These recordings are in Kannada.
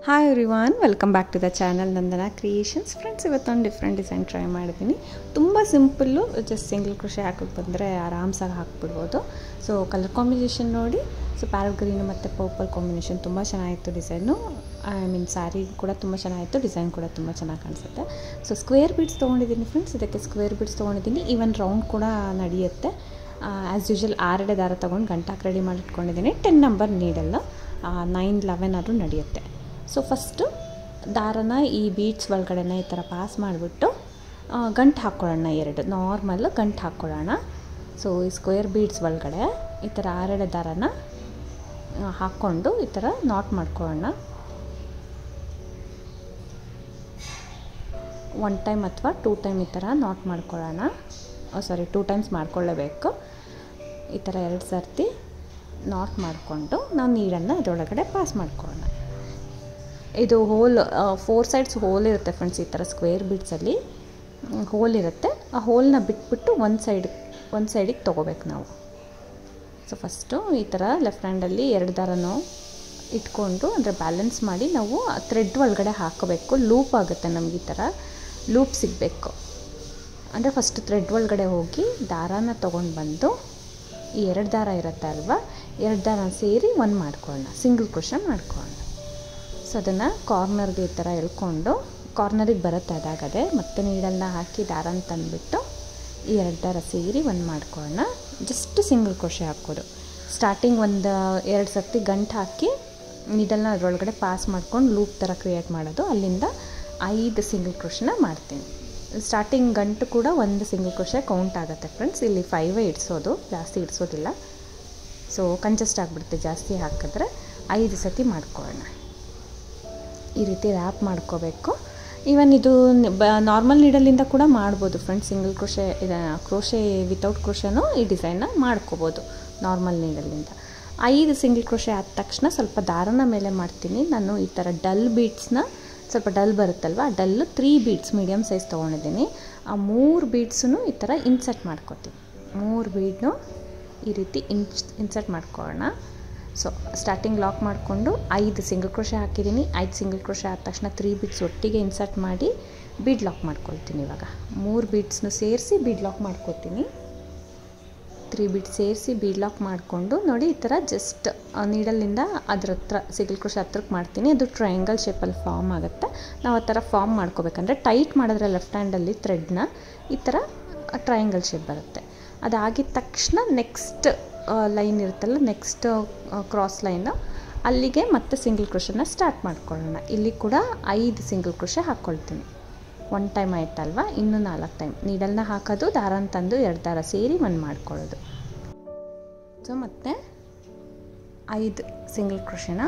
Hi everyone, welcome back to the channel Nandana creations. Friends, ಇವತ್ತೊಂದು ಡಿಫ್ರೆಂಟ್ ಡಿಸೈನ್ ಟ್ರೈ ಮಾಡಿದ್ದೀನಿ. ತುಂಬ ಸಿಂಪಲ್ಲು, ಜಸ್ಟ್ ಸಿಂಗಲ್ ಕ್ರೋಶೆ ಹಾಕೋಕ್ಕೆ ಬಂದರೆ ಆರಾಮ್ಸಾಗಿ ಹಾಕ್ಬಿಡ್ಬೋದು. ಸೊ ಕಲರ್ ಕಾಂಬಿನೇಷನ್ ನೋಡಿ. ಸೊ ಪ್ಯಾರಟ್ ಗ್ರೀನು ಮತ್ತು ಪರ್ಪಲ್ ಕಾಂಬಿನೇಷನ್ ತುಂಬ ಚೆನ್ನಾಗಿತ್ತು ಡಿಸೈನು. ಸ್ಯಾರಿ ಕೂಡ ತುಂಬ ಚೆನ್ನಾಗಿತ್ತು, ಡಿಸೈನ್ ಕೂಡ ತುಂಬ ಚೆನ್ನಾಗಿ ಕಾಣಿಸುತ್ತೆ. ಸೊ ಸ್ಕ್ವೇರ್ ಬೀಡ್ಸ್ ತೊಗೊಂಡಿದ್ದೀನಿ ಫ್ರೆಂಡ್ಸ್. ಇದಕ್ಕೆ ಸ್ಕ್ವೇರ್ ಬೀಡ್ಸ್ ತೊಗೊಂಡಿದ್ದೀನಿ. ಈವನ್ ರೌಂಡ್ ಕೂಡ ನಡೆಯುತ್ತೆ. ಆ್ಯಸ್ ಯೂಶುವಲ್ 6 ದಾರ ತೊಗೊಂಡು ಗಂಟಾಕ್ ರೆಡಿ ಮಾಡಿ ಇಟ್ಕೊಂಡಿದ್ದೀನಿ. 10 ನಂಬರ್ ನೀಡಲ್ಲ, 9, 11 ಆದರೂ ನಡೆಯುತ್ತೆ. ಸೊ ಫಸ್ಟು ದಾರನ ಈ ಬೀಡ್ಸ್ ಒಳಗಡೆನ ಈ ಥರ ಪಾಸ್ ಮಾಡಿಬಿಟ್ಟು ಗಂಟು ಹಾಕ್ಕೊಳ್ಳೋಣ. 2 ನಾರ್ಮಲ್ ಗಂಟು ಹಾಕ್ಕೊಳ್ಳೋಣ. ಸೊ ಈ ಸ್ಕ್ವೇರ್ ಬೀಡ್ಸ್ ಒಳಗಡೆ ಈ ಥರ 6 ದಾರನ ಹಾಕ್ಕೊಂಡು ಈ ಥರ ನಾಟ್ ಮಾಡ್ಕೊಳ್ಳೋಣ. 1 ಟೈಮ್ ಅಥವಾ 2 ಟೈಮ್ ಈ ಥರ ನಾಟ್ ಮಾಡ್ಕೊಳ್ಳೋಣ. 2 ಟೈಮ್ಸ್ ಮಾಡ್ಕೊಳ್ಳೇಬೇಕು. ಈ ಥರ 2 ಸರ್ತಿ ನಾಟ್ ಮಾಡಿಕೊಂಡು ನಾವು ನೀಡನ್ನು ಅದರೊಳಗಡೆ ಪಾಸ್ ಮಾಡ್ಕೊಳ್ಳೋಣ. ಇದು ಹೋಲ್ 4 ಸೈಡ್ಸ್ ಹೋಲ್ ಇರುತ್ತೆ ಫ್ರೆಂಡ್ಸ್. ಈ ಥರ ಸ್ಕ್ವೇರ್ ಬೀಡ್ಸಲ್ಲಿ ಹೋಲ್ ಇರುತ್ತೆ. ಆ ಹೋಲನ್ನ ಬಿಟ್ಬಿಟ್ಟು ಒಂದು ಸೈಡಿಗೆ ತೊಗೋಬೇಕು ನಾವು. ಸೊ ಫಸ್ಟು ಈ ಥರ ಲೆಫ್ಟ್ ಹ್ಯಾಂಡಲ್ಲಿ 2 ದಾರನೂ ಇಟ್ಕೊಂಡು ಅಂದರೆ ಬ್ಯಾಲೆನ್ಸ್ ಮಾಡಿ ನಾವು ಥ್ರೆಡ್ ಒಳಗಡೆ ಹಾಕೋಬೇಕು. ಲೂಪ್ ಆಗುತ್ತೆ ನಮಗೆ, ಈ ಥರ ಲೂಪ್ ಸಿಗಬೇಕು. ಅಂದರೆ ಫಸ್ಟ್ ಥ್ರೆಡ್ ಒಳಗಡೆ ಹೋಗಿ ದಾರಾನ ತೊಗೊಂಡು ಬಂದು ಈ 2 ದಾರ ಇರುತ್ತೆ ಅಲ್ವಾ, 2 ದಾರ ಸೇರಿ 1 ಮಾಡ್ಕೊಳ್ಳೋಣ, ಸಿಂಗಲ್ ಕ್ರೋಶೆ ಮಾಡ್ಕೊಳ್ಳೋಣ. ಸೊ ಅದನ್ನು ಕಾರ್ನರ್ಗೆ ಈ ಥರ ಎಳ್ಕೊಂಡು ಕಾರ್ನರಿಗೆ ಬರುತ್ತೆ ಅದಾಗದೆ. ಮತ್ತೆ ನೀಡನ್ನು ಹಾಕಿ ದಾರನ ತಂದುಬಿಟ್ಟು ಈ 2 ದಾರ ಸೇರಿ 1 ಮಾಡ್ಕೊಳ್ಳೋಣ. ಜಸ್ಟ್ ಸಿಂಗಲ್ ಕ್ರೋಶೆ ಹಾಕೋದು. ಸ್ಟಾರ್ಟಿಂಗ್ 1-2 ಸರ್ತಿ ಗಂಟು ಹಾಕಿ ನೀಡಲ್ನ ಅದರೊಳಗಡೆ ಪಾಸ್ ಮಾಡ್ಕೊಂಡು ಲೂಪ್ ಥರ ಕ್ರಿಯೇಟ್ ಮಾಡೋದು. ಅಲ್ಲಿಂದ 5 ಸಿಂಗಲ್ ಕ್ರೋಶೆನ ಮಾಡ್ತೀನಿ. ಸ್ಟಾರ್ಟಿಂಗ್ ಗಂಟು ಕೂಡ 1 ಸಿಂಗಲ್ ಕ್ರೋಶೆ ಕೌಂಟ್ ಆಗುತ್ತೆ ಫ್ರೆಂಡ್ಸ್. ಇಲ್ಲಿ 5 ಇಡಿಸೋದು, ಜಾಸ್ತಿ ಇಡಿಸೋದಿಲ್ಲ. ಸೊ ಕಂಜೆಸ್ಟ್ ಆಗಿಬಿಡುತ್ತೆ ಜಾಸ್ತಿ ಹಾಕಿದ್ರೆ. 5 ಸರ್ತಿ ಮಾಡ್ಕೊಳ್ಳೋಣ. ಈ ರೀತಿ ರ್ಯಾಪ್ ಮಾಡ್ಕೋಬೇಕು. ಈವನ್ ಇದು ನಾರ್ಮಲ್ ನೀಡಲಿಂದ ಕೂಡ ಮಾಡ್ಬೋದು friends. Single crochet crochet without ಕ್ರೋಶೆನೂ ಈ ಡಿಸೈನ್ನ ಮಾಡ್ಕೋಬೋದು ನಾರ್ಮಲ್ ನೀಡಲಿಂದ. 5 ಸಿಂಗಲ್ ಕ್ರೋಶೆ ಆದ ತಕ್ಷಣ ಸ್ವಲ್ಪ ದಾರನ ಮೇಲೆ ಮಾಡ್ತೀನಿ ನಾನು. ಈ ಥರ ಡಲ್ ಬೀಡ್ಸ್ನ, ಸ್ವಲ್ಪ ಡಲ್ ಬರುತ್ತಲ್ವ, ಡಲ್ 3 ಬೀಡ್ಸ್ ಮೀಡಿಯಮ್ ಸೈಜ್ ತೊಗೊಂಡಿದ್ದೀನಿ. ಆ 3 ಬೀಡ್ಸನ್ನು ಈ ಥರ ಇನ್ಸರ್ಟ್ ಮಾಡ್ಕೋತೀನಿ. 3 ಬೀಡ್ನು ಈ ರೀತಿ ಇನ್ಸರ್ಟ್ ಮಾಡ್ಕೊಳ್ಳೋಣ. ಸೊ ಸ್ಟಾರ್ಟಿಂಗ್ ಲಾಕ್ ಮಾಡಿಕೊಂಡು 5 ಸಿಂಗಲ್ ಕ್ರೋಶೆ ಹಾಕಿದ್ದೀನಿ. 5 ಸಿಂಗಲ್ ಕ್ರೋಶೆ ಆದ ತಕ್ಷಣ 3 ಬೀಡ್ಸ್ ಒಟ್ಟಿಗೆ ಇನ್ಸರ್ಟ್ ಮಾಡಿ ಬೀಡ್ ಲಾಕ್ ಮಾಡ್ಕೊಳ್ತೀನಿ. ಇವಾಗ 3 ಬೀಡ್ಸ್ನು ಸೇರಿಸಿ ಬೀಡ್ ಲಾಕ್ ಮಾಡ್ಕೊತೀನಿ. 3 ಬೀಡ್ಸ್ ಸೇರಿಸಿ ಬೀಡ್ ಲಾಕ್ ಮಾಡಿಕೊಂಡು ನೋಡಿ, ಈ ಥರ ಜಸ್ಟ್ ನೀಡಲಿಂದ ಅದ್ರ ಹತ್ರ ಸಿಂಗಲ್ ಕ್ರೋಶೆ ಹತ್ರಕ್ಕೆ ಮಾಡ್ತೀನಿ. ಅದು ಟ್ರಯಾಂಗಲ್ ಶೇಪಲ್ಲಿ ಫಾರ್ಮ್ ಆಗುತ್ತೆ. ನಾವು ಆ ಥರ ಫಾರ್ಮ್ ಮಾಡ್ಕೋಬೇಕಂದ್ರೆ ಟೈಟ್ ಮಾಡಿದ್ರೆ ಲೆಫ್ಟ್ ಹ್ಯಾಂಡಲ್ಲಿ ಥ್ರೆಡ್ನ ಈ ಥರ ಟ್ರಯಾಂಗಲ್ ಶೇಪ್ ಬರುತ್ತೆ. ಅದಾಗಿದ ತಕ್ಷಣ ನೆಕ್ಸ್ಟ್ ಲೈನ್ ಇರುತ್ತಲ್ಲ, ನೆಕ್ಸ್ಟ್ ಕ್ರಾಸ್ ಲೈನು, ಅಲ್ಲಿಗೆ ಮತ್ತೆ ಸಿಂಗಲ್ ಕ್ರೋಶೆನ ಸ್ಟಾರ್ಟ್ ಮಾಡ್ಕೊಳ್ಳೋಣ. ಇಲ್ಲಿ ಕೂಡ 5 ಸಿಂಗಲ್ ಕ್ರೋಶೆ ಹಾಕ್ಕೊಳ್ತೀನಿ. 1 ಟೈಮ್ ಆಯ್ತಲ್ವ, ಇನ್ನೂ 4 ಟೈಮ್ ನೀಡಲ್ನ ಹಾಕೋದು, ದಾರನ ತಂದು 2 ದಾರ ಸೇರಿ 1 ಮಾಡ್ಕೊಳ್ಳೋದು. ಸೊ ಮತ್ತೆ 5 ಸಿಂಗಲ್ ಕ್ರೋಶೆನ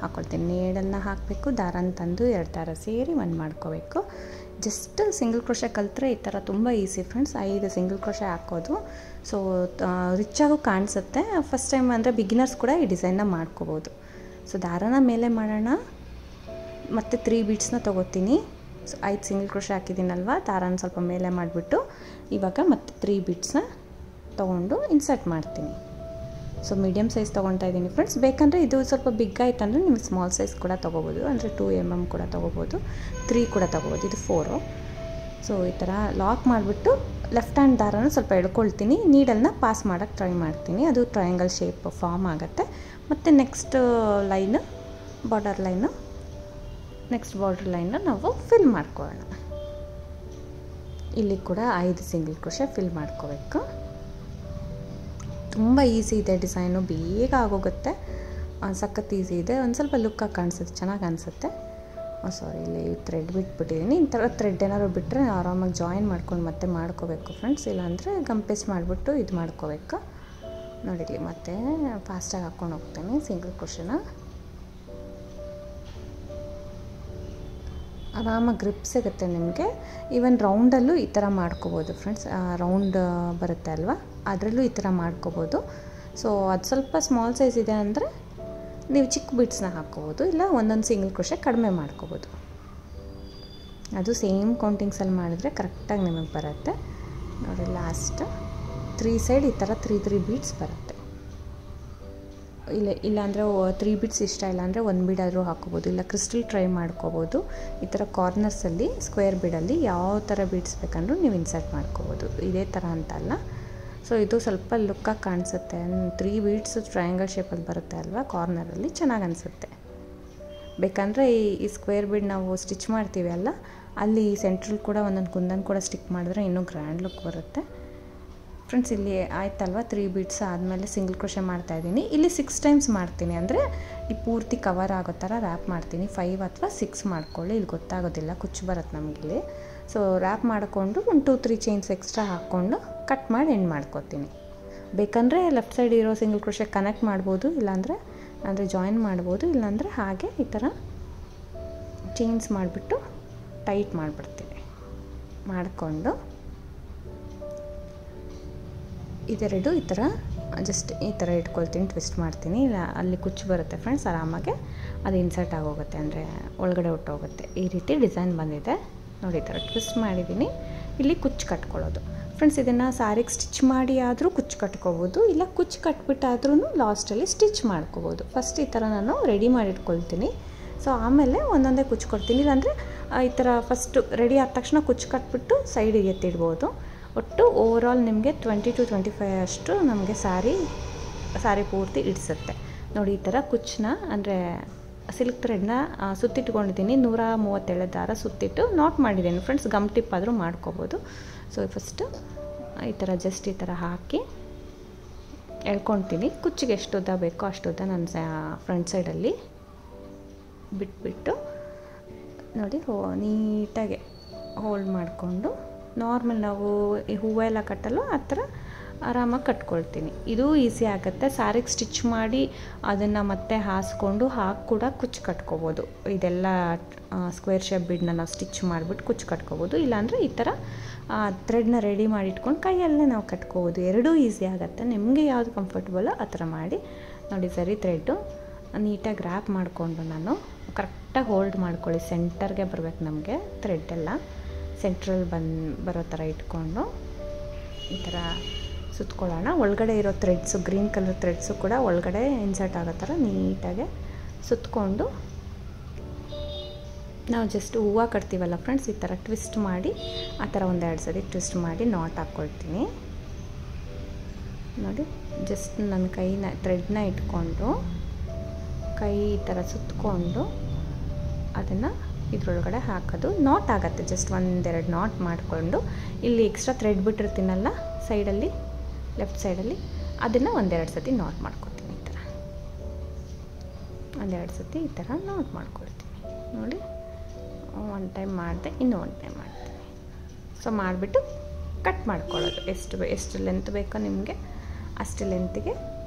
ಹಾಕ್ಕೊಳ್ತೀನಿ. ನೀಡಲ್ನ ಹಾಕಬೇಕು, ದಾರನ ತಂದು 2 ದಾರ ಸೇರಿ 1 ಮಾಡ್ಕೋಬೇಕು. ಜಸ್ಟ್ ಸಿಂಗಲ್ ಕ್ರೋಶೆ ಕಲಿತ್ರೆ ಈ ಥರ ತುಂಬ ಈಸಿ ಫ್ರೆಂಡ್ಸ್. 5 ಸಿಂಗಲ್ ಕ್ರೋಶೆ ಹಾಕೋದು. ಸೊ ರಿಚ್ಚಾಗೂ ಕಾಣಿಸುತ್ತೆ. ಫಸ್ಟ್ ಟೈಮ್ ಅಂದರೆ ಬಿಗಿನರ್ಸ್ ಕೂಡ ಈ ಡಿಸೈನ್ನ ಮಾಡ್ಕೋಬೋದು. ಸೊ ದಾರನ ಮೇಲೆ ಮಾಡೋಣ. ಮತ್ತು 3 ಬೀಡ್ಸ್ನ ತೊಗೋತೀನಿ. ಸೊ 5 ಸಿಂಗಲ್ ಕ್ರೋಶೆ ಹಾಕಿದ್ದೀನಲ್ವ, ದಾರನ ಸ್ವಲ್ಪ ಮೇಲೆ ಮಾಡಿಬಿಟ್ಟು ಇವಾಗ ಮತ್ತೆ 3 ಬೀಡ್ಸ್ನ ತೊಗೊಂಡು ಇನ್ಸರ್ಟ್ ಮಾಡ್ತೀನಿ. ಸೊ ಮೀಡಿಯಮ್ ಸೈಜ್ ತೊಗೊತಾ ಇದ್ದೀನಿ ಫ್ರೆಂಡ್ಸ್. ಬೇಕಂದರೆ ಇದು ಸ್ವಲ್ಪ ಬಿಗ್ ಆಯ್ತು ಅಂದರೆ ನೀವು ಸ್ಮಾಲ್ ಸೈಜ್ ಕೂಡ ತೊಗೋಬೋದು. ಅಂದರೆ 2 mm ಕೂಡ ತೊಗೋಬೋದು, 3 ಕೂಡ ತೊಗೋಬೋದು. ಇದು 4. ಸೊ ಈ ಥರ ಲಾಕ್ ಮಾಡಿಬಿಟ್ಟು ಲೆಫ್ಟ್ ಹ್ಯಾಂಡ್ ದಾರನ ಸ್ವಲ್ಪ ಎಳ್ಕೊಳ್ತೀನಿ. ನೀಡಲ್ನ ಪಾಸ್ ಮಾಡೋಕ್ಕೆ ಟ್ರೈ ಮಾಡ್ತೀನಿ. ಅದು ಟ್ರಯಾಂಗಲ್ ಶೇಪ್ ಫಾರ್ಮ್ ಆಗುತ್ತೆ. ಮತ್ತು ನೆಕ್ಸ್ಟ್ ಲೈನು ಬಾರ್ಡರ್ ಲೈನ್ನ ನಾವು ಫಿಲ್ ಮಾಡ್ಕೊಳ್ಳೋಣ. ಇಲ್ಲಿ ಕೂಡ 5 ಸಿಂಗಲ್ ಕ್ರೋಶೆ ಫಿಲ್ ಮಾಡ್ಕೋಬೇಕು. ತುಂಬ ಈಸಿ ಇದೆ ಡಿಸೈನು, ಬೇಗ ಆಗೋಗುತ್ತೆ. ಸಖತ್ ಈಸಿ ಇದೆ. ಒಂದು ಸ್ವಲ್ಪ ಲುಕ್ಕಾಗಿ ಕಾಣಿಸುತ್ತೆ, ಚೆನ್ನಾಗಿ ಅನಿಸುತ್ತೆ. ಇಲ್ಲಿ ಥ್ರೆಡ್ ಬಿಟ್ಬಿಟ್ಟಿದ್ದೀನಿ. ಈ ಥರ ಥ್ರೆಡ್ ಏನಾದ್ರು ಬಿಟ್ಟರೆ ಆರಾಮಾಗಿ ಜಾಯಿನ್ ಮಾಡ್ಕೊಂಡು ಮತ್ತೆ ಮಾಡ್ಕೋಬೇಕು ಫ್ರೆಂಡ್ಸ್. ಇಲ್ಲಾಂದರೆ ಗಮ್ ಪೇಸ್ಟ್ ಮಾಡಿಬಿಟ್ಟು ಇದು ಮಾಡ್ಕೋಬೇಕು. ನೋಡಿರಿ, ಮತ್ತೆ ಫಾಸ್ಟಾಗಿ ಹಾಕ್ಕೊಂಡು ಹೋಗ್ತೀನಿ ಸಿಂಗಲ್ ಕ್ರೋಶೆನ. ಆರಾಮಾಗಿ ಗ್ರಿಪ್ ಸಿಗುತ್ತೆ ನಿಮಗೆ. ಈವನ್ ರೌಂಡಲ್ಲೂ ಈ ಥರ ಮಾಡ್ಕೋಬೋದು ಫ್ರೆಂಡ್ಸ್. ರೌಂಡ್ ಬರುತ್ತೆ ಅಲ್ವಾ, ಅದರಲ್ಲೂ ಈ ಥರ ಮಾಡ್ಕೋಬೋದು. ಸೊ ಅದು ಸ್ವಲ್ಪ ಸ್ಮಾಲ್ ಸೈಜ್ ಇದೆ ಅಂದರೆ ನೀವು ಚಿಕ್ಕ ಬೀಡ್ಸ್ನ ಹಾಕ್ಕೋಬೋದು, ಇಲ್ಲ ಒಂದೊಂದು ಸಿಂಗಲ್ ಕ್ರೋಶೆ ಕಡಿಮೆ ಮಾಡ್ಕೋಬೋದು. ಅದು ಸೇಮ್ ಕೌಂಟಿಂಗ್ಸಲ್ಲಿ ಮಾಡಿದ್ರೆ ಕರೆಕ್ಟಾಗಿ ನಿಮಗೆ ಬರುತ್ತೆ. ನೋಡಿ, ಲಾಸ್ಟ್ 3 ಸೈಡ್ ಈ ಥರ 3 ಬೀಡ್ಸ್ ಬರುತ್ತೆ. ಇಲ್ಲಾಂದರೆ 3 ಬೀಡ್ಸ್ ಇಷ್ಟ ಇಲ್ಲ ಅಂದರೆ 1 ಬೀಡಾದರೂ ಹಾಕ್ಕೋಬೋದು, ಇಲ್ಲ ಕ್ರಿಸ್ಟಲ್ ಟ್ರೈ ಮಾಡ್ಕೋಬೋದು. ಈ ಥರ ಕಾರ್ನರ್ಸಲ್ಲಿ ಸ್ಕ್ವೇರ್ ಬೀಡಲ್ಲಿ ಯಾವ ಥರ ಬೀಡ್ಸ್ ಬೇಕಂದ್ರೂ ನೀವು ಇನ್ಸರ್ಟ್ ಮಾಡ್ಕೋಬೋದು, ಇದೇ ಥರ ಅಂತಲ್ಲ. ಸೊ ಇದು ಸ್ವಲ್ಪ ಲುಕ್ಕಾಗಿ ಕಾಣಿಸುತ್ತೆ. 3 ಬೀಡ್ಸು ಟ್ರಯಾಂಗಲ್ ಶೇಪಲ್ಲಿ ಬರುತ್ತೆ ಅಲ್ವಾ ಕಾರ್ನರಲ್ಲಿ, ಚೆನ್ನಾಗಿ ಅನಿಸುತ್ತೆ. ಬೇಕಂದರೆ ಈ ಸ್ಕ್ವೇರ್ ಬೀಡ್ ನಾವು ಸ್ಟಿಚ್ ಮಾಡ್ತೀವಿ ಅಲ್ಲ, ಅಲ್ಲಿ ಸೆಂಟ್ರಲ್ ಕೂಡ ಒಂದೊಂದು ಕುಂದನ್ ಕೂಡ ಸ್ಟಿಕ್ ಮಾಡಿದ್ರೆ ಇನ್ನೂ ಗ್ರ್ಯಾಂಡ್ ಲುಕ್ ಬರುತ್ತೆ. ಫ್ರೆಂಡ್ಸ್ ಇಲ್ಲಿ ಆಯ್ತಲ್ವ, 3 ಬೀಡ್ಸ್ ಆದಮೇಲೆ ಸಿಂಗಲ್ ಕ್ರೋಶೆ ಮಾಡ್ತಾಯಿದ್ದೀನಿ. ಇಲ್ಲಿ 6 ಟೈಮ್ಸ್ ಮಾಡ್ತೀನಿ, ಅಂದರೆ ಈ ಪೂರ್ತಿ ಕವರ್ ಆಗೋ ಥರ ರ್ಯಾಪ್ ಮಾಡ್ತೀನಿ. 5 ಅಥವಾ 6 ಮಾಡ್ಕೊಳ್ಳಿ, ಇಲ್ಲಿ ಗೊತ್ತಾಗೋದಿಲ್ಲ, ಕುಚ್ಚು ಬರುತ್ತೆ ನಮಗಿಲ್ಲಿ. ಸೊ ರ್ಯಾಪ್ ಮಾಡಿಕೊಂಡು ಒಂದು 2-3 ಚೈನ್ಸ್ ಎಕ್ಸ್ಟ್ರಾ ಹಾಕ್ಕೊಂಡು ಕಟ್ ಮಾಡಿ ಎಂಡ್ ಮಾಡ್ಕೊತೀನಿ. ಬೇಕಂದರೆ ಲೆಫ್ಟ್ ಸೈಡ್ ಇರೋ ಸಿಂಗಲ್ ಕ್ರೋಶೆ ಕನೆಕ್ಟ್ ಮಾಡ್ಬೋದು, ಇಲ್ಲಾಂದರೆ ಅಂದರೆ ಜಾಯಿನ್ ಮಾಡ್ಬೋದು, ಇಲ್ಲಾಂದರೆ ಹಾಗೆ ಈ ಥರ ಚೈನ್ಸ್ ಮಾಡಿಬಿಟ್ಟು ಟೈಟ್ ಮಾಡಿಬಿಡ್ತೀನಿ. ಮಾಡಿಕೊಂಡು ಇದೆರಡು ಈ ಥರ ಜಸ್ಟ್ ಈ ಥರ ಇಟ್ಕೊಳ್ತೀನಿ, ಟ್ವಿಸ್ಟ್ ಮಾಡ್ತೀನಿ. ಇಲ್ಲ ಅಲ್ಲಿ ಕುಚ್ಚು ಬರುತ್ತೆ ಫ್ರೆಂಡ್ಸ್, ಆರಾಮಾಗೆ ಅದು ಇನ್ಸರ್ಟ್ ಆಗೋಗುತ್ತೆ, ಅಂದರೆ ಒಳಗಡೆ ಹೊಟ್ಟೋಗುತ್ತೆ. ಈ ರೀತಿ ಡಿಸೈನ್ ಬಂದಿದೆ ನೋಡಿ, ಈ ಥರ ಟ್ವಿಸ್ಟ್ ಮಾಡಿದ್ದೀನಿ. ಇಲ್ಲಿ ಕುಚ್ಚು ಕಟ್ಕೊಳ್ಳೋದು ಫ್ರೆಂಡ್ಸ್. ಇದನ್ನು ಸಾರಿಗೆ ಸ್ಟಿಚ್ ಮಾಡಿ ಆದರೂ ಕುಚ್ಚು ಕಟ್ಕೋಬೋದು, ಇಲ್ಲ ಕುಚ್ಚು ಕಟ್ಬಿಟ್ಟಾದ್ರೂ ಲಾಸ್ಟಲ್ಲಿ ಸ್ಟಿಚ್ ಮಾಡ್ಕೋಬೋದು. ಫಸ್ಟ್ ಈ ಥರ ನಾನು ರೆಡಿ ಮಾಡಿಟ್ಕೊಳ್ತೀನಿ. ಸೊ ಆಮೇಲೆ ಒಂದೊಂದೇ ಕುಚ್ಚು ಕೊಡ್ತೀನಿ, ಇಲ್ಲಾಂದರೆ ಈ ಥರ ಫಸ್ಟು ರೆಡಿ ಆದ ತಕ್ಷಣ ಕುಚ್ಚು ಕಟ್ಬಿಟ್ಟು ಸೈಡಿಗೆ ಎತ್ತಿಡ್ಬೋದು. ಒಟ್ಟು ಓವರಾಲ್ ನಿಮಗೆ 20 to 25 ಅಷ್ಟು ನಮಗೆ ಸಾರಿ ಪೂರ್ತಿ ಇಡಿಸುತ್ತೆ ನೋಡಿ. ಈ ಥರ ಕುಚ್ಚನ್ನ ಅಂದರೆ ಸಿಲ್ಕ್ ಥ್ರೆಡ್ನ ಸುತ್ತಿಟ್ಕೊಂಡಿದ್ದೀನಿ, 137 ದಾರ ಸುತ್ತಿಟ್ಟು ನಾಟ್ ಮಾಡಿದ್ದೀನಿ ಫ್ರೆಂಡ್ಸ್. ಗಮ್ ಟಿಪ್ ಆದರೂ ಮಾಡ್ಕೋಬೋದು. ಸೊ ಫಸ್ಟು ಈ ಥರ ಜಸ್ಟ್ ಈ ಥರ ಹಾಕಿ ಎಳ್ಕೊಳ್ತೀನಿ. ಕುಚ್ಚಿಗೆ ಎಷ್ಟು ಉದ್ದ ಬೇಕೋ ಅಷ್ಟು ಉದ್ದ ನನ್ನ ಫ್ರಂಟ್ ಸೈಡಲ್ಲಿ ಬಿಟ್ಬಿಟ್ಟು ನೋಡಿ ನೀಟಾಗಿ ಹೋಲ್ಡ್ ಮಾಡಿಕೊಂಡು ನಾರ್ಮಲ್ ನಾವು ಈ ಹೂವೆಲ್ಲ ಕಟ್ಟಲು ಆ ಥರ ಆರಾಮಾಗಿ ಕಟ್ಕೊಳ್ತೀನಿ. ಇದು ಈಸಿ ಆಗುತ್ತೆ. ಸಾರಿಗೆ ಸ್ಟಿಚ್ ಮಾಡಿ ಅದನ್ನು ಮತ್ತೆ ಹಾಸ್ಕೊಂಡು ಕೂಡ ಕುಚ್ಚು ಕಟ್ಕೋಬೋದು. ಇದೆಲ್ಲ ಸ್ಕ್ವೇರ್ ಶೇಪ್ ಬೀಡನ್ನ ನಾವು ಸ್ಟಿಚ್ ಮಾಡಿಬಿಟ್ಟು ಕುಚ್ಚು ಕಟ್ಕೋಬೋದು, ಇಲ್ಲಾಂದರೆ ಈ ಥರ ಥ್ರೆಡ್ನ ರೆಡಿ ಮಾಡಿ ಇಟ್ಕೊಂಡು ಕೈಯಲ್ಲೇ ನಾವು ಕಟ್ಕೋಬೋದು. ಎರಡೂ ಈಸಿ ಆಗುತ್ತೆ. ನಿಮಗೆ ಯಾವುದು ಕಂಫರ್ಟಬಲೋ ಆ ಥರ ಮಾಡಿ ನೋಡಿ. ಸರಿ ಥ್ರೆಡ್ಡು ನೀಟಾಗಿ ರ್ಯಾಪ್ ಮಾಡಿಕೊಂಡು ನಾನು ಕರೆಕ್ಟಾಗಿ ಹೋಲ್ಡ್ ಮಾಡ್ಕೊಳ್ಳಿ. ಸೆಂಟರ್ಗೆ ಬರಬೇಕು ನಮಗೆ ಥ್ರೆಡ್ಡೆಲ್ಲ, ಸೆಂಟ್ರಲ್ ಬರೋ ಥರ ಇಟ್ಕೊಂಡು ಈ ಥರ ಸುತ್ಕೊಳ್ಳೋಣ. ಒಳಗಡೆ ಇರೋ ಥ್ರೆಡ್ಸು, ಗ್ರೀನ್ ಕಲರ್ ಥ್ರೆಡ್ಸು ಕೂಡ ಒಳಗಡೆ ಇನ್ಸರ್ಟ್ ಆಗೋ ಥರ ನೀಟಾಗೆ ಸುತ್ಕೊಂಡು ನಾವು ಜಸ್ಟ್ ಹೂವು ಕಟ್ತೀವಲ್ಲ ಫ್ರೆಂಡ್ಸ್, ಈ ಥರ ಟ್ವಿಸ್ಟ್ ಮಾಡಿ ಆ ಥರ 1-2 ಸರಿ ಟ್ವಿಸ್ಟ್ ಮಾಡಿ ನಾಟ್ ಹಾಕ್ಕೊಳ್ತೀನಿ ನೋಡಿ. ಜಸ್ಟ್ ನನ್ನ ಕೈನ ಥ್ರೆಡ್ನ ಇಟ್ಕೊಂಡು ಕೈ ಈ ಥರ ಸುತ್ತಕೊಂಡು ಅದನ್ನು ಇದ್ರೊಳಗಡೆ ಹಾಕೋದು. ನಾಟ್ ಆಗುತ್ತೆ, ಜಸ್ಟ್ 1-2 ನಾಟ್ ಮಾಡಿಕೊಂಡು ಇಲ್ಲಿ ಎಕ್ಸ್ಟ್ರಾ ಥ್ರೆಡ್ ಬಿಟ್ಟಿರ್ತೀನಲ್ಲ ಸೈಡಲ್ಲಿ, ಲೆಫ್ಟ್ ಸೈಡಲ್ಲಿ, ಅದನ್ನು 1-2 ಸತಿ ನಾಟ್ ಮಾಡ್ಕೊತೀನಿ. ಈ ಥರ 1-2 ಸತಿ ಈ ಥರ ನಾಟ್ ಮಾಡ್ಕೊಳ್ತೀನಿ ನೋಡಿ. 1 ಟೈಮ್ ಮಾಡಿದೆ, ಇನ್ನೂ 1 ಟೈಮ್ ಮಾಡ್ತೀನಿ. ಸೊ ಮಾಡಿಬಿಟ್ಟು ಕಟ್ ಮಾಡ್ಕೊಳ್ಳೋದು. ಎಷ್ಟು ಲೆಂತ್ ಬೇಕೋ ನಿಮಗೆ ಅಷ್ಟು ಲೆಂತಿಗೆ,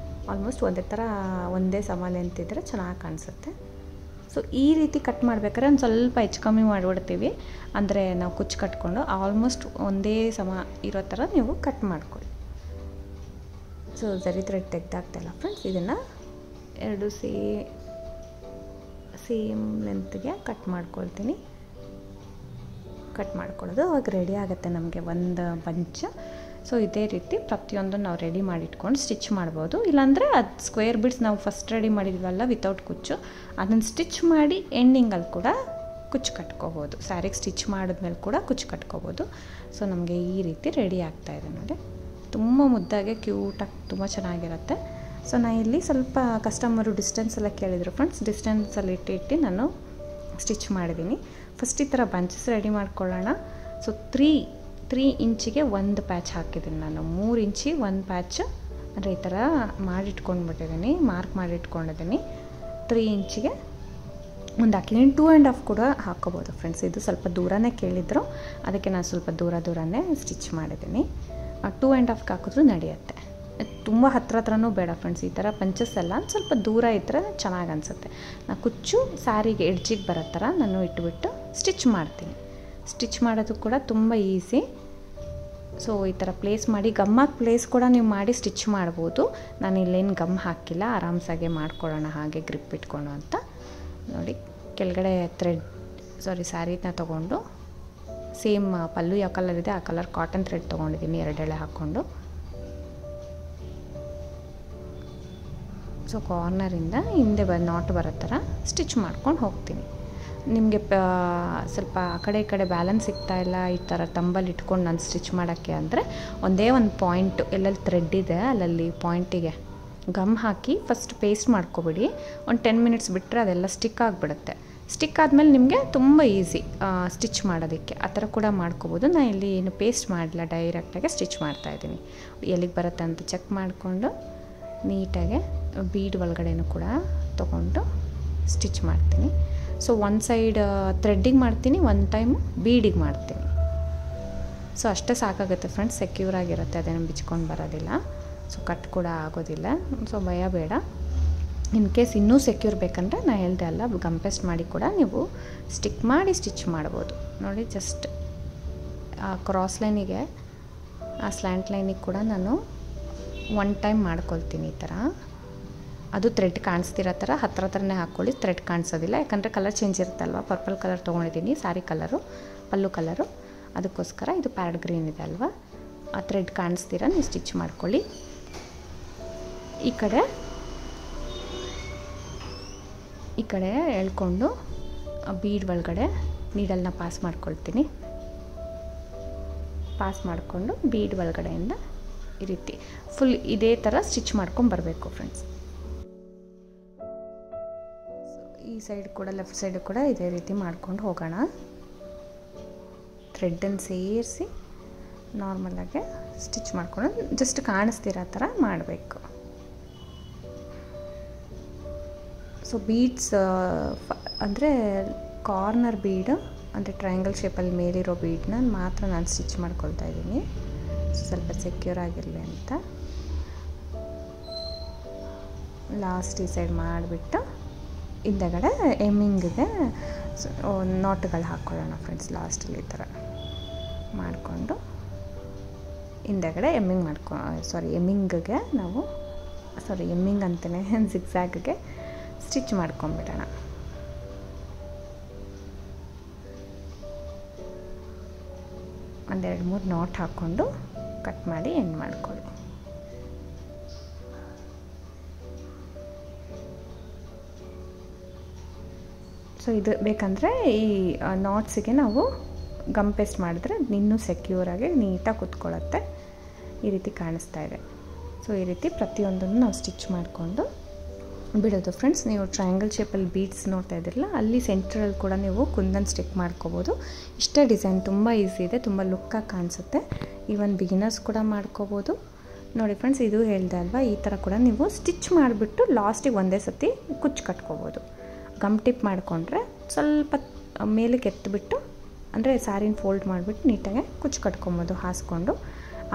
ಆಲ್ಮೋಸ್ಟ್ ಒಂದೇ ಸಮ ಲೆಂತ್ ಇದ್ದರೆ ಚೆನ್ನಾಗಿ ಕಾಣಿಸುತ್ತೆ. ಸೊ ಈ ರೀತಿ ಕಟ್ ಮಾಡ್ಬೇಕಾದ್ರೆ ಒಂದು ಸ್ವಲ್ಪ ಹೆಚ್ಚು ಕಮ್ಮಿ ಮಾಡಿಬಿಡ್ತೀವಿ, ಅಂದರೆ ನಾವು ಕುಚ್ಚು ಕಟ್ಕೊಂಡು ಆಲ್ಮೋಸ್ಟ್ ಒಂದೇ ಸಮ ಇರೋ ಥರ ನೀವು ಕಟ್ ಮಾಡ್ಕೊಳ್ಳಿ. ಸೊ ಜರಿ ಥ್ರೆಡ್ ತೆಗ್ದಾಗ್ತಾಯಿಲ್ಲ ಫ್ರೆಂಡ್ಸ್, ಇದನ್ನು 2 ಸೇಮ್ ಲೆಂತ್ಗೆ ಕಟ್ ಮಾಡ್ಕೊಳ್ತೀನಿ. ಕಟ್ ಮಾಡ್ಕೊಳ್ಳೋದು ಅವಾಗ ರೆಡಿ ಆಗುತ್ತೆ ನಮಗೆ ಒಂದು ಬಂಚ್. ಸೊ ಇದೇ ರೀತಿ ಪ್ರತಿಯೊಂದು ನಾವು ರೆಡಿ ಮಾಡಿಟ್ಕೊಂಡು ಸ್ಟಿಚ್ ಮಾಡ್ಬೋದು, ಇಲ್ಲಾಂದರೆ ಅದು ಸ್ಕ್ವೇರ್ ಬೀಡ್ಸ್ ನಾವು ಫಸ್ಟ್ ರೆಡಿ ಮಾಡಿದ್ವಲ್ಲ ವಿತೌಟ್ ಕುಚ್ಚು, ಅದನ್ನು ಸ್ಟಿಚ್ ಮಾಡಿ ಎಂಡಿಂಗಲ್ಲಿ ಕೂಡ ಕುಚ್ಚು ಕಟ್ಕೋಬೋದು. ಸ್ಯಾರಿಗೆ ಸ್ಟಿಚ್ ಮಾಡಿದ್ಮೇಲೆ ಕೂಡ ಕುಚ್ಚು ಕಟ್ಕೋಬೋದು. ಸೊ ನಮಗೆ ಈ ರೀತಿ ರೆಡಿ ಆಗ್ತಾಯಿದೆ ನೋಡಿ. ತುಂಬ ಮುದ್ದಾಗೆ ಕ್ಯೂಟಾಗಿ ತುಂಬ ಚೆನ್ನಾಗಿರುತ್ತೆ. ಸೊ ನಾನು ಇಲ್ಲಿ ಸ್ವಲ್ಪ ಕಸ್ಟಮರು ಡಿಸ್ಟೆನ್ಸ್ ಎಲ್ಲ ಕೇಳಿದರು ಫ್ರೆಂಡ್ಸ್, ಡಿಸ್ಟೆನ್ಸಲ್ಲಿ ಇಟ್ಟು ನಾನು ಸ್ಟಿಚ್ ಮಾಡಿದ್ದೀನಿ. ಫಸ್ಟ್ ಈ ಥರ ಬಂಚಸ್ ರೆಡಿ ಮಾಡ್ಕೊಳ್ಳೋಣ. ಸೊ 3 ಇಂಚಿಗೆ 1 ಪ್ಯಾಚ್ ಹಾಕಿದ್ದೀನಿ ನಾನು. 3 ಇಂಚಿಗೆ 1 ಪ್ಯಾಚ್ ಅಂದರೆ ಈ ಥರ ಮಾಡಿಟ್ಕೊಂಡ್ಬಿಟ್ಟಿದ್ದೀನಿ, ಮಾರ್ಕ್ ಮಾಡಿಟ್ಕೊಂಡಿದ್ದೀನಿ. 3 ಇಂಚಿಗೆ ಒಂದು ಹಾಕಿದ್ದೀನಿ. 2.5 ಕೂಡ ಹಾಕ್ಕೋಬೋದು ಫ್ರೆಂಡ್ಸ್. ಇದು ಸ್ವಲ್ಪ ದೂರನೇ ಕೇಳಿದ್ರು, ಅದಕ್ಕೆ ನಾನು ಸ್ವಲ್ಪ ದೂರನೇ ಸ್ಟಿಚ್ ಮಾಡಿದ್ದೀನಿ. 2.5 ಹಾಕಿದ್ರೂ ನಡೆಯುತ್ತೆ. ತುಂಬ ಹತ್ರನೂ ಬೇಡ ಫ್ರೆಂಡ್ಸ್. ಈ ಥರ ಪಂಚಸ್ ಎಲ್ಲ ಸ್ವಲ್ಪ ದೂರ ಇದ್ದರೆ ಚೆನ್ನಾಗಿ ಅನಿಸುತ್ತೆ. ನಾನು ಕುಚ್ಚು ಸ್ಯಾರಿಗೆ ಎಡ್ಜಿಗೆ ಬರೋ ಥರ ನಾನು ಇಟ್ಬಿಟ್ಟು ಸ್ಟಿಚ್ ಮಾಡ್ತೀನಿ. ಸ್ಟಿಚ್ ಮಾಡೋದು ಕೂಡ ತುಂಬ ಈಸಿ. ಸೊ ಈ ಥರ ಪ್ಲೇಸ್ ಮಾಡಿ, ಗಮ್ಮಾಗಿ ಪ್ಲೇಸ್ ಕೂಡ ನೀವು ಮಾಡಿ ಸ್ಟಿಚ್ ಮಾಡ್ಬೋದು. ನಾನು ಇಲ್ಲೇನು ಗಮ್ ಹಾಕಿಲ್ಲ, ಆರಾಮ್ಸಾಗೆ ಮಾಡ್ಕೊಳ್ಳೋಣ ಹಾಗೆ ಗ್ರಿಪ್ ಇಟ್ಕೊಂಡು ಅಂತ ನೋಡಿ. ಕೆಳಗಡೆ ಸ್ಯಾರಿನ ತೊಗೊಂಡು ಸೇಮ್ ಪಲ್ಲು ಯಾವ ಕಲರ್ ಇದೆ ಆ ಕಲರ್ ಕಾಟನ್ ಥ್ರೆಡ್ ತೊಗೊಂಡಿದ್ದೀನಿ, 2 ಎಳೆ ಹಾಕ್ಕೊಂಡು ಸೊ ಕಾರ್ನರಿಂದ ಹಿಂದೆ ನಾಟ್ ಬರೋ ಥರ ಸ್ಟಿಚ್ ಮಾಡ್ಕೊಂಡು ಹೋಗ್ತೀನಿ. ನಿಮಗೆ ಸ್ವಲ್ಪ ಆ ಕಡೆ ಈ ಕಡೆ ಬ್ಯಾಲೆನ್ಸ್ ಸಿಗ್ತಾಯಿಲ್ಲ, ಈ ಥರ ತಂಬಲ್ಲಿ ಇಟ್ಕೊಂಡು ನಾನು ಸ್ಟಿಚ್ ಮಾಡೋಕ್ಕೆ ಅಂದರೆ ಒಂದೇ ಒಂದು ಪಾಯಿಂಟು ಎಲ್ಲೆಲ್ಲಿ ಥ್ರೆಡ್ ಇದೆ ಅಲ್ಲಲ್ಲಿ ಪಾಯಿಂಟಿಗೆ ಗಮ್ ಹಾಕಿ ಫಸ್ಟ್ ಪೇಸ್ಟ್ ಮಾಡ್ಕೊಬಿಡಿ. ಒಂದು 10 ಮಿನಿಟ್ಸ್ ಬಿಟ್ಟರೆ ಅದೆಲ್ಲ ಸ್ಟಿಕ್ ಆಗಿಬಿಡುತ್ತೆ. ಸ್ಟಿಕ್ ಆದಮೇಲೆ ನಿಮಗೆ ತುಂಬ ಈಸಿ ಸ್ಟಿಚ್ ಮಾಡೋದಕ್ಕೆ. ಆ ಥರ ಕೂಡ ಮಾಡ್ಕೋಬೋದು. ನಾನು ಇಲ್ಲಿ ಏನು ಪೇಸ್ಟ್ ಮಾಡಿಲ್ಲ, ಡೈರೆಕ್ಟಾಗಿ ಸ್ಟಿಚ್ ಮಾಡ್ತಾಯಿದ್ದೀನಿ. ಎಲ್ಲಿಗೆ ಬರುತ್ತೆ ಅಂತ ಚೆಕ್ ಮಾಡಿಕೊಂಡು ನೀಟಾಗಿ ಬೀಡ್ ಒಳಗಡೆನೂ ಕೂಡ ತೊಗೊಂಡು ಸ್ಟಿಚ್ ಮಾಡ್ತೀನಿ. ಸೊ ಒಂದು ಸೈಡ್ ಥ್ರೆಡ್ಡಿಗೆ ಮಾಡ್ತೀನಿ, ಒಂದು ಟೈಮು ಬೀಡಿಗೆ ಮಾಡ್ತೀನಿ. ಸೊ ಅಷ್ಟೇ ಸಾಕಾಗುತ್ತೆ ಫ್ರೆಂಡ್ಸ್, ಸೆಕ್ಯೂರ್ ಆಗಿರುತ್ತೆ, ಅದೇನು ಬಿಚ್ಕೊಂಡು ಬರೋದಿಲ್ಲ. ಸೊ ಕಟ್ ಕೂಡ ಆಗೋದಿಲ್ಲ. ಸೊ ಭಯ ಬೇಡ. ಇನ್ ಕೇಸ್ ಇನ್ನೂ ಸೆಕ್ಯೂರ್ ಬೇಕಂದರೆ ನಾನು ಹೇಳ್ದೆ ಅಲ್ಲ, ಗಮ್ ಪೇಸ್ಟ್ ಮಾಡಿ ಕೂಡ ನೀವು ಸ್ಟಿಕ್ ಮಾಡಿ ಸ್ಟಿಚ್ ಮಾಡ್ಬೋದು. ನೋಡಿ ಜಸ್ಟ್ ಆ ಕ್ರಾಸ್ ಲೈನಿಗೆ ಆ ಸ್ಲ್ಯಾಂಟ್ ಲೈನಿಗೆ ಕೂಡ ನಾನು ಒನ್ ಟೈಮ್ ಮಾಡ್ಕೊಳ್ತೀನಿ ಈ ಥರ. ಅದು ಥ್ರೆಡ್ ಕಾಣಿಸ್ತಿರೋ ಥರ ಹತ್ರನೇ ಹಾಕ್ಕೊಳ್ಳಿ, ಥ್ರೆಡ್ ಕಾಣಿಸೋದಿಲ್ಲ. ಯಾಕಂದರೆ ಕಲರ್ ಚೇಂಜ್ ಇರುತ್ತಲ್ವ, ಪರ್ಪಲ್ ಕಲರ್ ತೊಗೊಂಡಿದ್ದೀನಿ, ಸಾರಿ ಕಲರು, ಪಲ್ಲು ಕಲರು, ಅದಕ್ಕೋಸ್ಕರ. ಇದು ಪ್ಯಾರಡ್ ಗ್ರೀನ್ ಇದೆ ಅಲ್ವಾ, ಆ ಥ್ರೆಡ್ ಕಾಣಿಸ್ತೀರ ನೀವು ಸ್ಟಿಚ್ ಮಾಡ್ಕೊಳ್ಳಿ. ಈ ಕಡೆ ಎಳ್ಕೊಂಡು ಬೀಡ್ ಒಳಗಡೆ ನೀಡಲ್ನ ಪಾಸ್ ಮಾಡ್ಕೊಳ್ತೀನಿ. ಪಾಸ್ ಮಾಡಿಕೊಂಡು ಬೀಡ್ ಒಳಗಡೆಯಿಂದ ಈ ರೀತಿ ಫುಲ್ ಇದೇ ಥರ ಸ್ಟಿಚ್ ಮಾಡ್ಕೊಂಡು ಬರಬೇಕು ಫ್ರೆಂಡ್ಸ್. ಈ ಸೈಡ್ ಕೂಡ ಲೆಫ್ಟ್ ಸೈಡ್ ಕೂಡ ಇದೇ ರೀತಿ ಮಾಡ್ಕೊಂಡು ಹೋಗೋಣ. ಥ್ರೆಡ್ಡನ್ನು ಸೇರಿಸಿ ನಾರ್ಮಲಾಗೆ ಸ್ಟಿಚ್ ಮಾಡ್ಕೊಂಡು ಜಸ್ಟ್ ಕಾಣಿಸ್ತಿರೋ ಥರ ಮಾಡಬೇಕು. ಸೊ ಬೀಡ್ಸ್ ಅಂದರೆ ಕಾರ್ನರ್ ಬೀಡ್ ಅಂದರೆ ಟ್ರಯಾಂಗಲ್ ಶೇಪಲ್ಲಿ ಮೇಲಿರೋ ಬೀಡನ್ನ ಮಾತ್ರ ನಾನು ಸ್ಟಿಚ್ ಮಾಡ್ಕೊಳ್ತಾ ಇದ್ದೀನಿ, ಸ್ವಲ್ಪ ಸೆಕ್ಯೂರ್ ಆಗಿರಲಿ ಅಂತ. ಲಾಸ್ಟ್ ಈ ಸೈಡ್ ಮಾಡಿಬಿಟ್ಟು ಹಿಂದಗಡೆ ಎಮ್ಮಿಂಗಿಗೆ ನಾಟ್ಗಳು ಹಾಕ್ಕೊಳ್ಳೋಣ ಫ್ರೆಂಡ್ಸ್. ಲಾಸ್ಟಲ್ಲಿ ಈ ಥರ ಮಾಡಿಕೊಂಡು ಹಿಂದಗಡೆ ಎಮ್ಮಿಂಗಿಗೆ ನಾವು ಎಮ್ಮಿಂಗ್ ಅಂತಲೇ ಜಿಗ್ಜ್ಯಾಗ್ಗೆ ಸ್ಟಿಚ್ ಮಾಡ್ಕೊಂಬಿಡೋಣ. ಒಂದೆರಡು ಮೂರು ನಾಟ್ ಹಾಕ್ಕೊಂಡು ಕಟ್ ಮಾಡಿ ಎಂಡ್ ಮಾಡ್ಕೊಳ್ಳಿ. ಸೊ ಇದು ಬೇಕಂದರೆ ಈ ನಾಟ್ಸಿಗೆ ನಾವು ಗಮ್ ಪೇಸ್ಟ್ ಮಾಡಿದ್ರೆ ಇನ್ನೂ ಸೆಕ್ಯೂರಾಗಿ ನೀಟಾಗಿ ಕುತ್ಕೊಳ್ಳುತ್ತೆ. ಈ ರೀತಿ ಕಾಣಿಸ್ತಾ ಇದೆ. ಸೊ ಈ ರೀತಿ ಪ್ರತಿಯೊಂದನ್ನು ನಾವು ಸ್ಟಿಚ್ ಮಾಡಿಕೊಂಡು ಬಿಡೋದು ಫ್ರೆಂಡ್ಸ್. ನೀವು ಟ್ರಯಾಂಗಲ್ ಶೇಪಲ್ಲಿ ಬೀಡ್ಸ್ ನೋಡ್ತಾ ಇದ್ದೀರಲ್ಲ, ಅಲ್ಲಿ ಸೆಂಟ್ರಲ್ಲಿ ಕೂಡ ನೀವು ಕುಂದನ್ ಸ್ಟಿಕ್ ಮಾಡ್ಕೋಬೋದು. ಇಷ್ಟೇ ಡಿಸೈನ್ ತುಂಬ ಈಸಿ ಇದೆ, ತುಂಬ ಲುಕ್ಕಾಗಿ ಕಾಣಿಸುತ್ತೆ. ಈವನ್ ಬಿಗಿನರ್ಸ್ ಕೂಡ ಮಾಡ್ಕೋಬೋದು. ನೋಡಿ ಫ್ರೆಂಡ್ಸ್, ಇದು ಹೇಳ್ದೆ ಅಲ್ವಾ, ಈ ಥರ ಕೂಡ ನೀವು ಸ್ಟಿಚ್ ಮಾಡಿಬಿಟ್ಟು ಲಾಸ್ಟಿಗೆ ಒಂದೇ ಸತಿ ಕುಚ್ಚು ಕಟ್ಕೋಬೋದು. ಗಮ್ ಟಿಪ್ ಮಾಡಿಕೊಂಡ್ರೆ ಸ್ವಲ್ಪ ಮೇಲಕ್ಕೆ ಎತ್ತಿಬಿಟ್ಟು, ಅಂದರೆ ಸ್ಯಾರಿನ ಫೋಲ್ಡ್ ಮಾಡಿಬಿಟ್ಟು ನೀಟಾಗಿ ಕುಚ್ಚು ಕಟ್ಕೊಬೋದು ಹಾಸ್ಕೊಂಡು.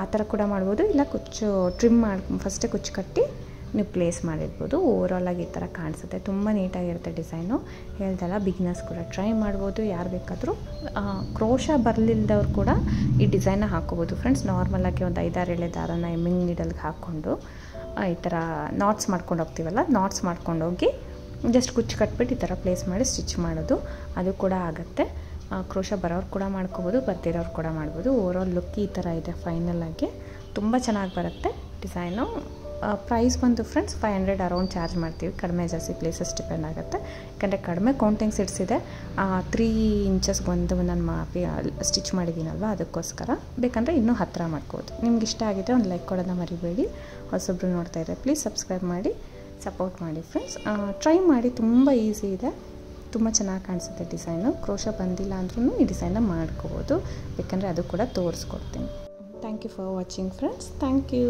ಆ ಥರ ಕೂಡ ಮಾಡ್ಬೋದು. ಇಲ್ಲ ಕುಚ್ಚು ಟ್ರಿಮ್ ಮಾಡಿ ಫಸ್ಟೇ ಕುಚ್ಚು ಕಟ್ಟಿ ನೀವು ಪ್ಲೇಸ್ ಮಾಡಿರ್ಬೋದು. ಓವರಾಲಾಗಿ ಈ ಥರ ಕಾಣಿಸುತ್ತೆ, ತುಂಬ ನೀಟಾಗಿರುತ್ತೆ ಡಿಸೈನು. ಹೇಳ್ದಲ್ಲ, ಬಿಗಿನರ್ಸ್ ಕೂಡ ಟ್ರೈ ಮಾಡ್ಬೋದು. ಯಾರು ಬೇಕಾದರೂ ಕ್ರೋಶ ಬರಲಿಲ್ಲದವ್ರು ಕೂಡ ಈ ಡಿಸೈನ್ನ ಹಾಕ್ಕೋಬೋದು ಫ್ರೆಂಡ್ಸ್. ನಾರ್ಮಲಾಗಿ ಒಂದು 5-6 ಎಳೆ ದಾರನ ಎಮ್ಮಿಂಗ್ ನೀಡಲ್ಗೆ ಹಾಕ್ಕೊಂಡು ಈ ಥರ ನಾಟ್ಸ್ ಮಾಡ್ಕೊಂಡು ಹೋಗ್ತೀವಲ್ಲ, ನಾಟ್ಸ್ ಮಾಡ್ಕೊಂಡು ಹೋಗಿ ಜಸ್ಟ್ ಕುಚ್ಚು ಕಟ್ಬಿಟ್ಟು ಈ ಥರ ಪ್ಲೇಸ್ ಮಾಡಿ ಸ್ಟಿಚ್ ಮಾಡೋದು, ಅದು ಕೂಡ ಆಗುತ್ತೆ. ಕ್ರೋಶ ಬರೋರು ಕೂಡ ಮಾಡ್ಕೋಬೋದು, ಬರ್ತಿರೋರು ಕೂಡ ಮಾಡ್ಬೋದು. ಓವರಾಲ್ ಲುಕ್ ಈ ಥರ ಇದೆ ಫೈನಲಾಗಿ. ತುಂಬ ಚೆನ್ನಾಗಿ ಬರುತ್ತೆ ಡಿಸೈನು. ಪ್ರೈಸ್ ಬಂದು ಫ್ರೆಂಡ್ಸ್ 500 ಅರೌಂಡ್ ಚಾರ್ಜ್ ಮಾಡ್ತೀವಿ. ಕಡಿಮೆ ಜಾಸ್ತಿ ಪ್ಲೇಸಸ್ ಡಿಪೆಂಡ್ ಆಗುತ್ತೆ. ಯಾಕಂದರೆ ಕಡಿಮೆ ಕೌಂಟಿಂಗ್ ಸೆಟ್ಸ್ ಇದೆ. 3 ಇಂಚಸ್ಗೆ ಒಂದು ನಾನು ಸ್ಟಿಚ್ ಮಾಡಿದ್ದೀನಲ್ವ, ಅದಕ್ಕೋಸ್ಕರ. ಬೇಕಂದರೆ ಇನ್ನೂ ಹತ್ತಿರ ಮಾಡ್ಕೋಬೋದು. ನಿಮ್ಗೆ ಇಷ್ಟ ಆಗಿದ್ರೆ ಒಂದು ಲೈಕ್ ಕೊಡೋದನ್ನ ಮರಿಬೇಡಿ. ಹೊಸೊಬ್ಬರು ನೋಡ್ತಾ ಇದ್ದರೆ ಪ್ಲೀಸ್ ಸಬ್ಸ್ಕ್ರೈಬ್ ಮಾಡಿ ಸಪೋರ್ಟ್ ಮಾಡಿ ಫ್ರೆಂಡ್ಸ್. ಟ್ರೈ ಮಾಡಿ, ತುಂಬ ಈಸಿ ಇದೆ, ತುಂಬ ಚೆನ್ನಾಗಿ ಕಾಣಿಸುತ್ತೆ ಡಿಸೈನು. ಕ್ರೋಶ ಬಂದಿಲ್ಲ ಅಂದ್ರೂ ಈ ಡಿಸೈನ್ನ ಮಾಡ್ಕೋಬೋದು. ಬೇಕಂದರೆ ಅದು ಕೂಡ ತೋರಿಸ್ಕೊಡ್ತೀನಿ. Thank you for watching friends. Thank you.